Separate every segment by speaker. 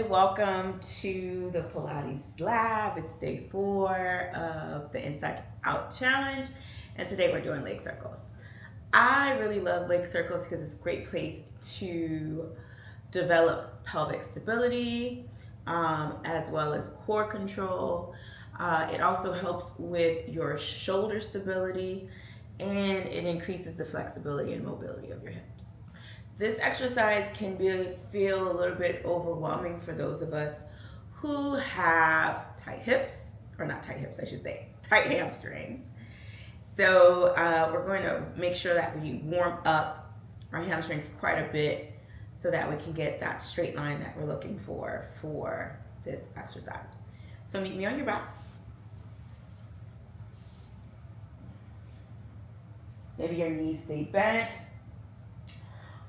Speaker 1: Welcome to the Pilates Lab. It's day 4 of the Inside Out Challenge, and today we're doing leg circles. I really love leg circles because it's a great place to develop pelvic stability as well as core control. It also helps with your shoulder stability, and it increases the flexibility and mobility of your hips. This exercise can feel a little bit overwhelming for those of us who have tight hips, or not tight hips, I should say, tight hamstrings. So we're going to make sure that we warm up our hamstrings quite a bit so that we can get that straight line that we're looking for this exercise. So meet me on your back. Maybe your knees stay bent,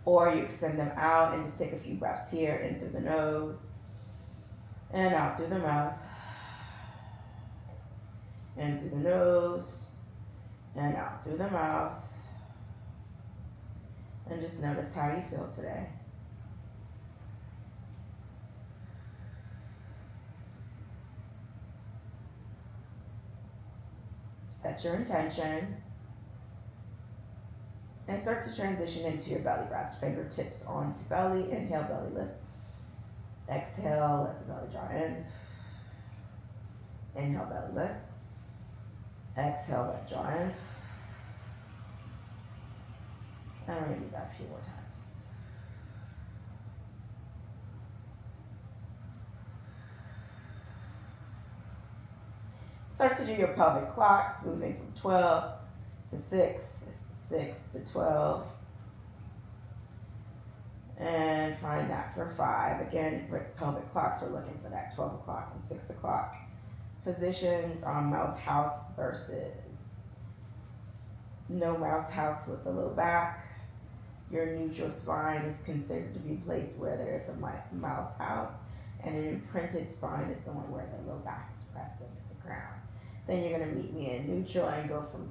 Speaker 1: or you extend them out and just take a few breaths here, in through the nose and out through the mouth. In through the nose and out through the mouth. And just notice how you feel today. Set your intention. And start to transition into your belly breaths. Fingertips onto belly. Inhale, belly lifts. Exhale, let the belly draw in. Inhale, belly lifts. Exhale, let it draw in. And we're going to do that a few more times. Start to do your pelvic clocks, moving from 12 to 6. 6 to 12, and find that for 5. Again, pelvic clocks are looking for that 12 o'clock and 6 o'clock position. Mouse house versus no mouse house with the low back. Your neutral spine is considered to be a place where there is a mouse house, and an imprinted spine is the one where the low back is pressed into the ground. Then you're going to meet me in neutral and go from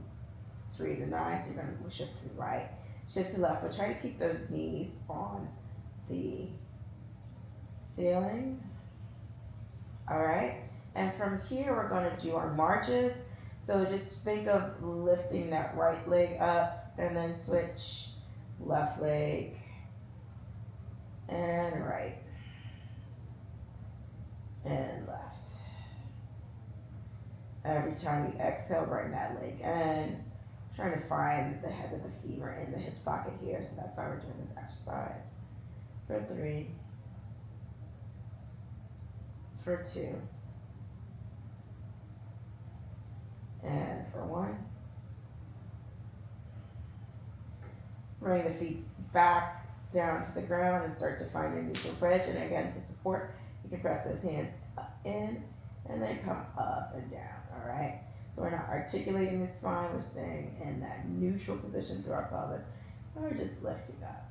Speaker 1: 3 to 9, so you're going to shift to the right, shift to left, but try to keep those knees on the ceiling. All right, and from here we're going to do our marches. So just think of lifting that right leg up and then switch left leg and right and left. Every time you exhale, bring that leg in. Trying to find the head of the femur in the hip socket here, so that's why we're doing this exercise. For 3, for 2, and for 1. Bring the feet back down to the ground and start to find your neutral bridge. And again, to support, you can press those hands in and then come up and down, all right? So we're not articulating the spine, we're staying in that neutral position through our pelvis, and we're just lifting up.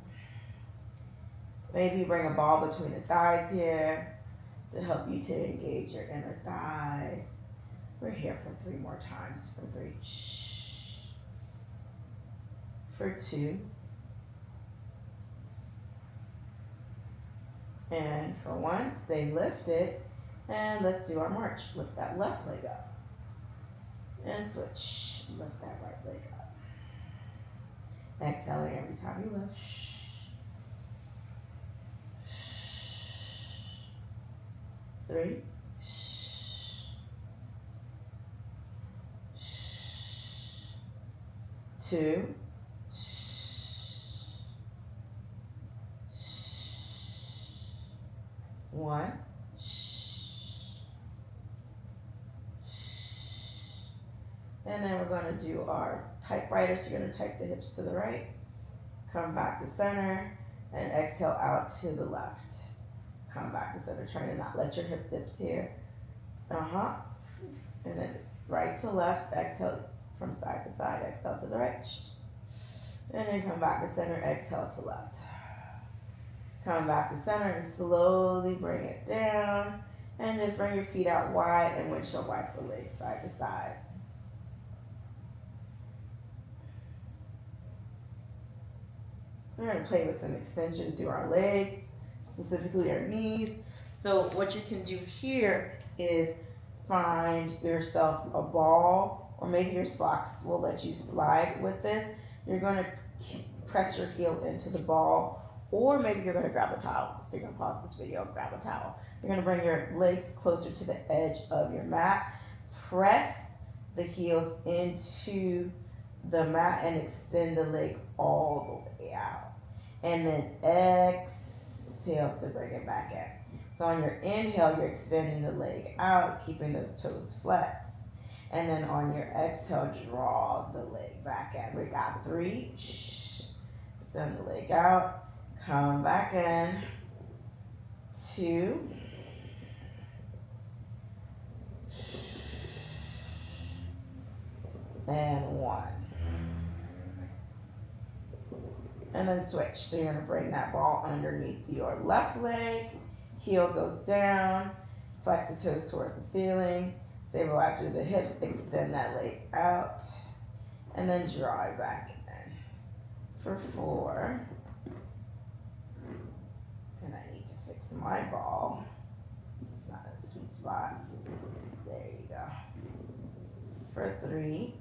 Speaker 1: Maybe bring a ball between the thighs here to help you to engage your inner thighs. We're here for 3 more times. For 3, for 2, and for 1. Stay lifted, and let's do our march. Lift that left leg up. And switch. Lift that right leg up. Exhaling every time you lift. 3. 2. 1. And then we're going to do our typewriters. You're going to type the hips to the right, come back to center, and exhale out to the left. Come back to center, trying to not let your hip dips here. And then right to left, exhale from side to side, exhale to the right. And then come back to center, exhale to left. Come back to center and slowly bring it down. And just bring your feet out wide and windshield wipe the legs side to side. We're going to play with some extension through our legs, specifically our knees. So what you can do here is find yourself a ball, or maybe your socks will let you slide with this. You're going to press your heel into the ball, or maybe you're going to grab a towel. So you're going to pause this video and grab a towel. You're going to bring your legs closer to the edge of your mat. Press the heels into the mat and extend the leg all the way out. And then exhale to bring it back in. So on your inhale, you're extending the leg out, keeping those toes flexed. And then on your exhale, draw the leg back in. We got 3. Extend the leg out. Come back in. 2. And 1. And then switch. So you're going to bring that ball underneath your left leg. Heel goes down. Flex the toes towards the ceiling. Stabilize through the hips. Extend that leg out. And then draw it back in. For 4. And I need to fix my ball. It's not in a sweet spot. There you go. For 3.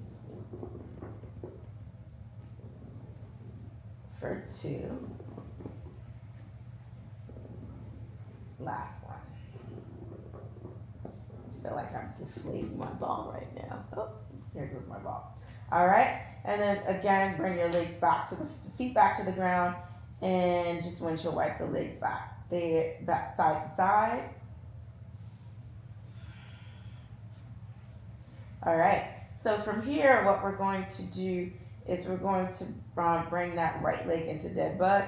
Speaker 1: For 2. Last one. I feel like I'm deflating my ball right now. Oh, there goes my ball. All right, and then again, bring your legs back to the feet back to the ground, and just windshield wipe the legs back. There, back side to side. All right. So from here, what we're going to do is we're going to bring that right leg into dead bug,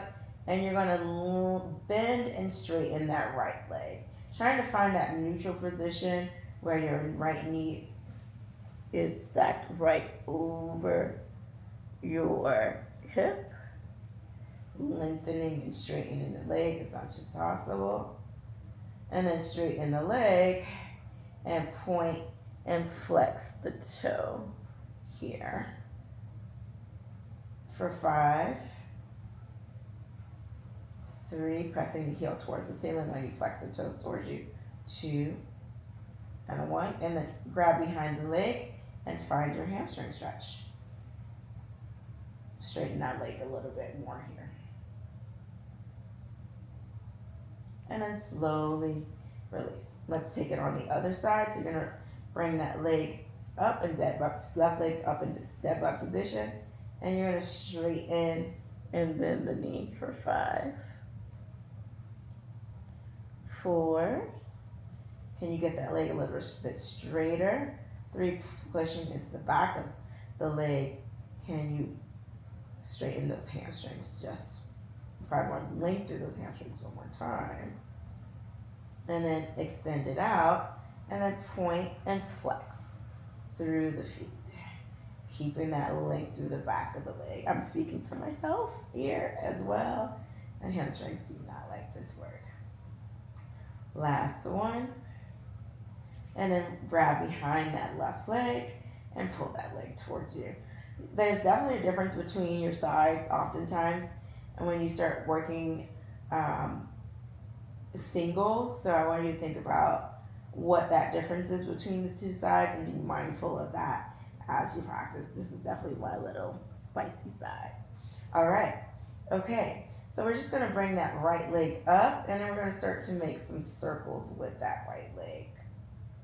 Speaker 1: and you're going to bend and straighten that right leg. Trying to find that neutral position where your right knee is stacked right over your hip. Lengthening and straightening the leg as much as possible. And then straighten the leg and point and flex the toe here. For 5. 3, pressing the heel towards the ceiling when you flex the toes towards you. 2 and 1, and then grab behind the leg and find your hamstring stretch. Straighten that leg a little bit more here. And then slowly release. Let's take it on the other side. So you're gonna bring that leg up and dead bug, left leg up in this dead bug position, and you're gonna straighten and bend the knee for 5. 4. Can you get that leg a little bit straighter? 3, pushing into the back of the leg. Can you straighten those hamstrings? Just 5 more, length through those hamstrings one more time. And then extend it out, and then point and flex through the feet. Keeping that length through the back of the leg. I'm speaking to myself here as well. And hamstrings do not like this work. Last one. And then grab behind that left leg and pull that leg towards you. There's definitely a difference between your sides oftentimes, and when you start working singles. So I want you to think about what that difference is between the two sides and be mindful of that as you practice. This is definitely my little spicy side. All right. Okay. So we're just going to bring that right leg up, and then we're going to start to make some circles with that right leg.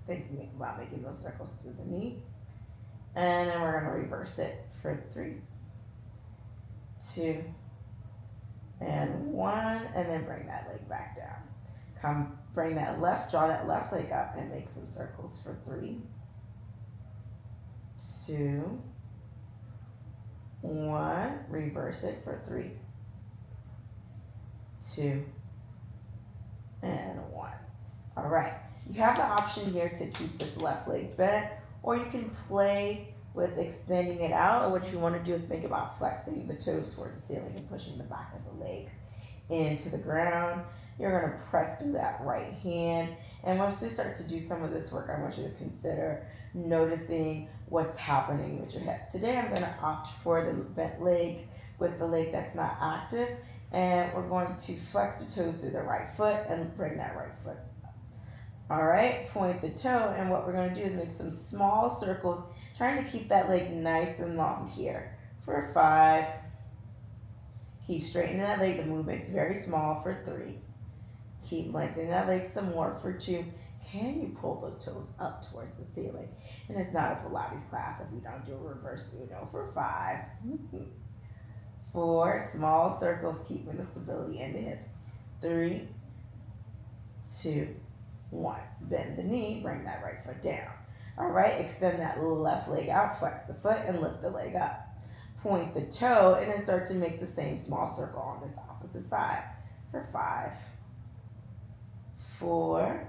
Speaker 1: Thinking about making those circles through the knee. And then we're going to reverse it for 3, 2, and 1, and then bring that leg back down. Come, bring that draw that left leg up and make some circles for 3, 2, 1, reverse it for 3, 2, and 1. All right. You have the option here to keep this left leg bent, or you can play with extending it out. And what you want to do is think about flexing the toes towards the ceiling and pushing the back of the leg into the ground. You're going to press through that right hand. And once we start to do some of this work, I want you to consider noticing what's happening with your hip. Today, I'm going to opt for the bent leg with the leg that's not active. And we're going to flex the toes through the right foot and bring that right foot All right, point the toe, and what we're going to do is make some small circles, trying to keep that leg nice and long here for 5. Keep straightening that leg. The movement's very small for 3. Keep lengthening that leg some more for 2. Can you pull those toes up towards the ceiling? And it's not a Pilates class if you don't do a reverse Uno for 5. 4, small circles, keeping the stability in the hips. 3, 2, 1. Bend the knee, bring that right foot down. All right, extend that left leg out, flex the foot, and lift the leg up. Point the toe, and then start to make the same small circle on this opposite side for 5, 4,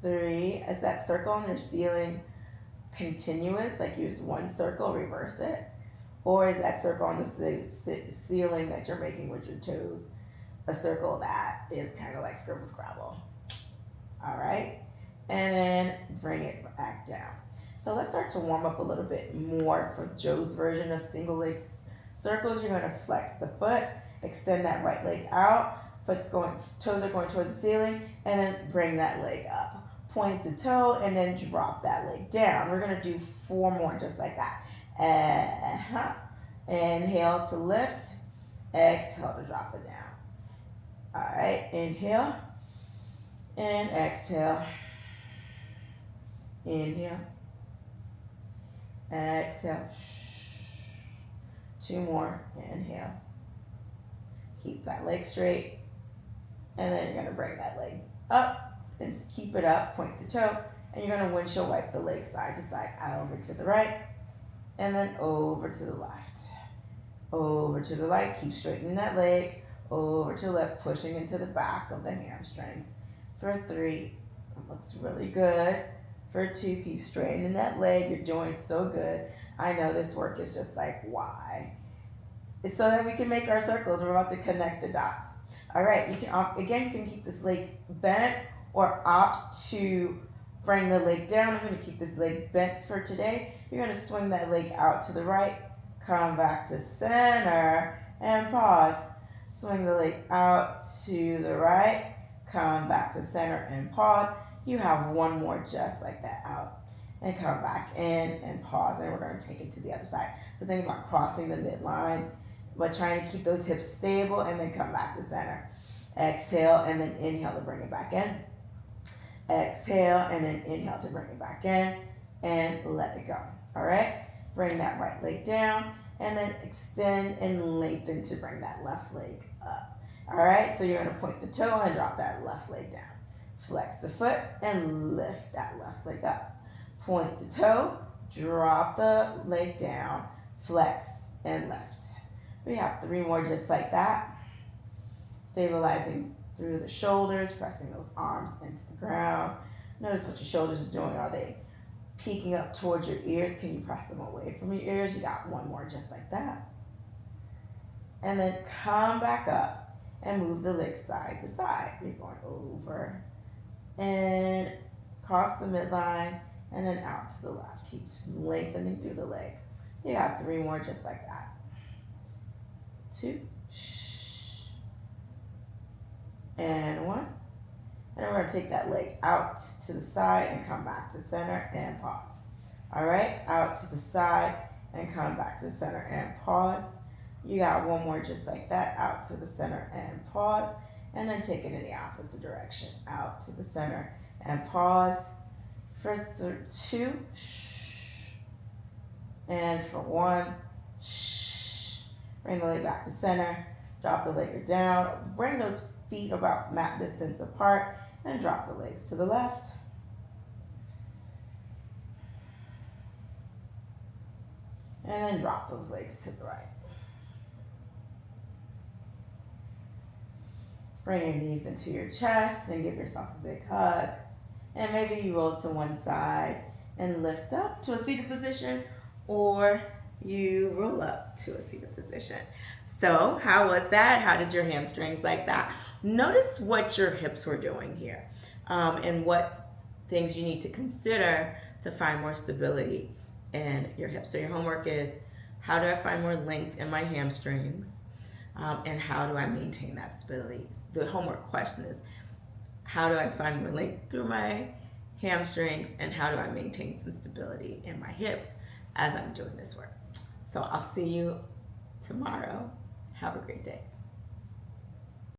Speaker 1: 3. Is that circle on your ceiling continuous, like use one circle, reverse it? Or is that circle on the ceiling that you're making with your toes a circle that is kind of like scribble scrabble? All right, and then bring it back down. So let's start to warm up a little bit more for Joe's version of single leg circles. You're going to flex the foot, extend that right leg out, toes are going towards the ceiling, and then bring that leg up. Point the toe, and then drop that leg down. We're going to do 4 more just like that. Inhale to lift, exhale to drop it down. All right, inhale and exhale. Inhale, exhale. 2 more, inhale. Keep that leg straight, and then you're going to bring that leg up and keep it up, point the toe, and you're going to windshield wipe the leg side to side, over to the right, and then over to the left. Over to the right, keep straightening that leg, over to the left, pushing into the back of the hamstrings. For 3, it looks really good. For 2, keep straightening that leg. You're doing so good. I know this work is just like, why? It's so that we can make our circles. We're about to connect the dots. All right, you can keep this leg bent or opt to bring the leg down. I'm going to keep this leg bent for today. You're going to swing that leg out to the right, come back to center, and pause. Swing the leg out to the right, come back to center, and pause. You have 1 more just like that, out and come back in and pause, and we're going to take it to the other side. So think about crossing the midline, but trying to keep those hips stable, and then come back to center. Exhale, and then inhale to bring it back in. Exhale, and then inhale to bring it back in, and let it go. All right, bring that right leg down, and then extend and lengthen to bring that left leg up. All right, so you're going to point the toe and drop that left leg down. Flex the foot and lift that left leg up. Point the toe, drop the leg down, flex and lift. We have 3 more just like that. Stabilizing through the shoulders, pressing those arms into the ground. Notice what your shoulders are doing. Are they peeking up towards your ears? Can you press them away from your ears? You got 1 more just like that. And then come back up and move the leg side to side. You're going over and cross the midline and then out to the left. Keep lengthening through the leg. You got 3 more just like that. 2 and 1. And we're going to take that leg out to the side and come back to center and pause. All right, out to the side and come back to the center and pause. You got 1 more just like that, out to the center and pause, and then take it in the opposite direction, out to the center and pause. For 2 and for 1, bring the leg back to center, drop the leg down, bring those feet about mat distance apart, and drop the legs to the left. And then drop those legs to the right. Bring your knees into your chest and give yourself a big hug. And maybe you roll to one side and lift up to a seated position, or you roll up to a seated position. So how was that? How did your hamstrings like that? Notice what your hips were doing here, and what things you need to consider to find more stability in your hips. So your homework is, how do I find more length in my hamstrings? And how do I maintain that stability? The homework question is, how do I find more length through my hamstrings, and how do I maintain some stability in my hips as I'm doing this work. So I'll see you tomorrow. Have a great day.